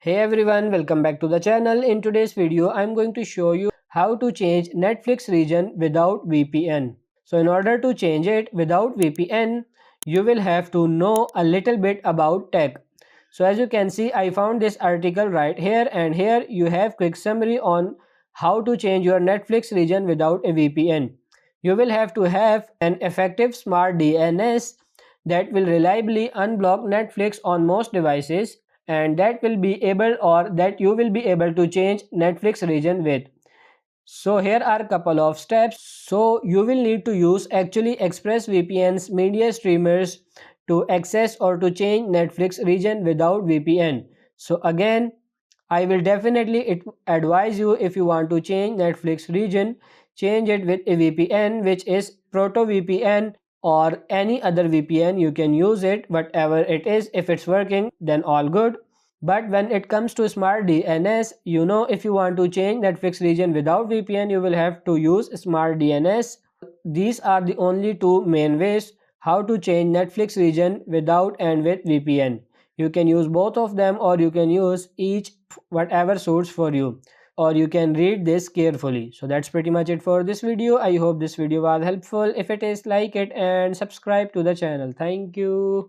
Hey everyone, welcome back to the channel. In today's video, I'm going to show you how to change Netflix region without VPN. So in order to change it without VPN, you will have to know a little bit about tech. So as you can see, I found this article right here, and here you have quick summary on how to change your Netflix region without a VPN. You will have to have an effective smart DNS that will reliably unblock Netflix on most devices, and that you will be able to change Netflix region with. So here are a couple of steps. So you will need to use actually ExpressVPN's media streamers to access or to change Netflix region without VPN. So again, I will definitely advise you, if you want to change Netflix region, change it with a VPN, which is Proto VPN or any other VPN. You can use it, whatever it is. If it's working, then all good. But when it comes to smart DNS, if you want to change Netflix region without VPN, you will have to use smart DNS. These are the only two main ways how to change Netflix region without and with VPN. You can use both of them, or you can use each, whatever suits for you, or you can read this carefully. So that's pretty much it for this video. I hope this video was helpful. If it is, like it and subscribe to the channel. Thank you.